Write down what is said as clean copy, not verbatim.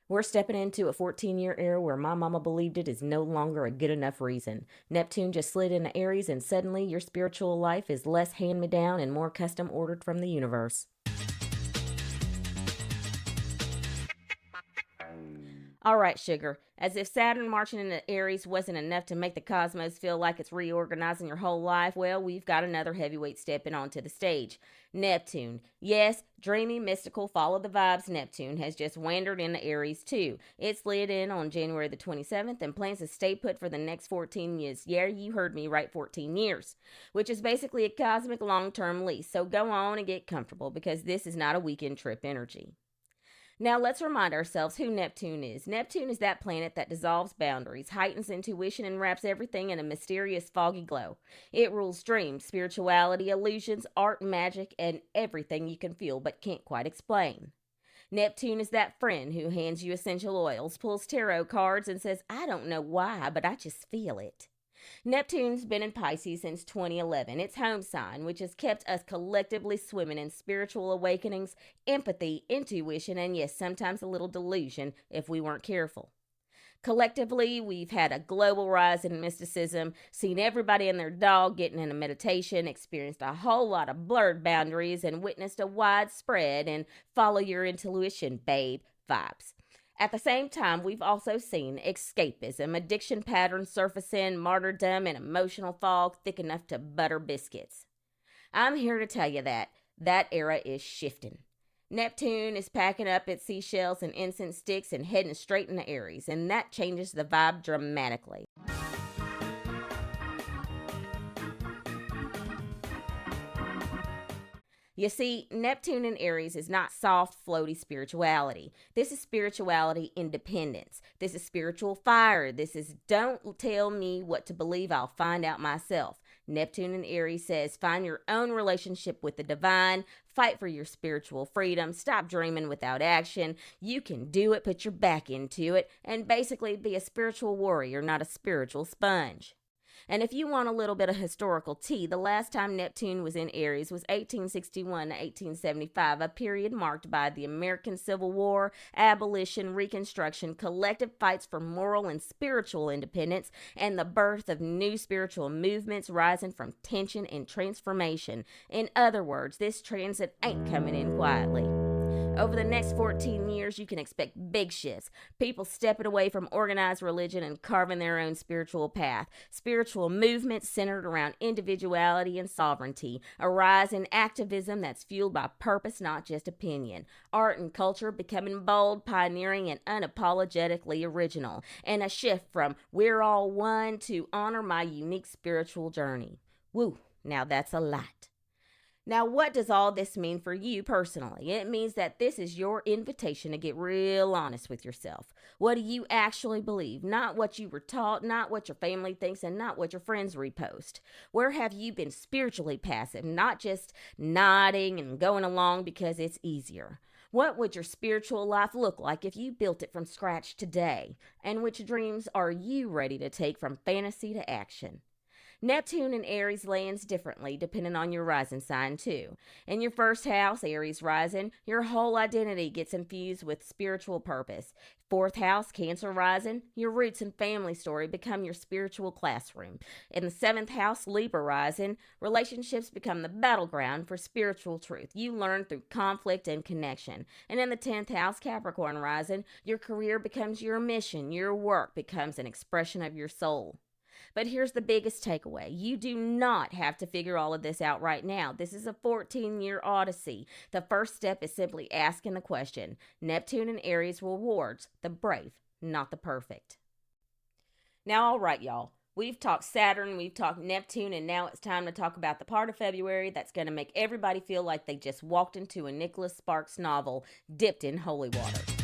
We're stepping into a 14-year era where my mama believed it is no longer a good enough reason. Neptune just slid into Aries, and suddenly your spiritual life is less hand me down and more custom ordered from the universe. All right, sugar. As if Saturn marching into Aries wasn't enough to make the cosmos feel like it's reorganizing your whole life, well, we've got another heavyweight stepping onto the stage. Neptune. Yes, dreamy, mystical, follow the vibes Neptune has just wandered into Aries too. It slid in on January the 27th and plans to stay put for the next 14 years. Yeah, you heard me right, 14 years. Which is basically a cosmic long-term lease. So go on and get comfortable because this is not a weekend trip energy. Now, let's remind ourselves who Neptune is. Neptune is that planet that dissolves boundaries, heightens intuition, and wraps everything in a mysterious, foggy glow. It rules dreams, spirituality, illusions, art, magic, and everything you can feel but can't quite explain. Neptune is that friend who hands you essential oils, pulls tarot cards, and says, I don't know why, but I just feel it. Neptune's been in Pisces since 2011, its home sign, which has kept us collectively swimming in spiritual awakenings, empathy, intuition, and yes, sometimes a little delusion if we weren't careful. Collectively, we've had a global rise in mysticism, seen everybody and their dog getting into meditation, experienced a whole lot of blurred boundaries, and witnessed a widespread and follow your intuition, babe vibes. At the same time, we've also seen escapism, addiction patterns surfacing, martyrdom, and emotional fog thick enough to butter biscuits. I'm here to tell you that era is shifting. Neptune is packing up its seashells and incense sticks and heading straight into Aries, and that changes the vibe dramatically. You see, Neptune in Aries is not soft, floaty spirituality. This is spirituality independence. This is spiritual fire. This is don't tell me what to believe, I'll find out myself. Neptune in Aries says find your own relationship with the divine, fight for your spiritual freedom, stop dreaming without action. You can do it, put your back into it, and basically be a spiritual warrior, not a spiritual sponge. And if you want a little bit of historical tea, the last time Neptune was in Aries was 1861 to 1875, a period marked by the American Civil War, abolition, Reconstruction, collective fights for moral and spiritual independence, and the birth of new spiritual movements rising from tension and transformation. In other words, this transit ain't coming in quietly. Over the next 14 years, you can expect big shifts. People stepping away from organized religion and carving their own spiritual path. Spiritual movements centered around individuality and sovereignty. A rise in activism that's fueled by purpose, not just opinion. Art and culture becoming bold, pioneering, and unapologetically original. And a shift from we're all one to honor my unique spiritual journey. Woo, now that's a lot. Now, what does all this mean for you personally? It means that this is your invitation to get real honest with yourself. What do you actually believe? Not what you were taught, not what your family thinks, and not what your friends repost. Where have you been spiritually passive, not just nodding and going along because it's easier? What would your spiritual life look like if you built it from scratch today? And which dreams are you ready to take from fantasy to action? Neptune and Aries lands differently depending on your rising sign, too. In your first house, Aries rising, your whole identity gets infused with spiritual purpose. Fourth house, Cancer rising, your roots and family story become your spiritual classroom. In the seventh house, Libra rising, relationships become the battleground for spiritual truth. You learn through conflict and connection. And in the 10th house, Capricorn rising, your career becomes your mission. Your work becomes an expression of your soul. But here's the biggest takeaway. You do not have to figure all of this out right now. This is a 14-year odyssey. The first step is simply asking the question. Neptune and Aries rewards the brave, not the perfect. Now, all right, y'all. We've talked Saturn, we've talked Neptune, and now it's time to talk about the part of February that's going to make everybody feel like they just walked into a Nicholas Sparks novel dipped in holy water.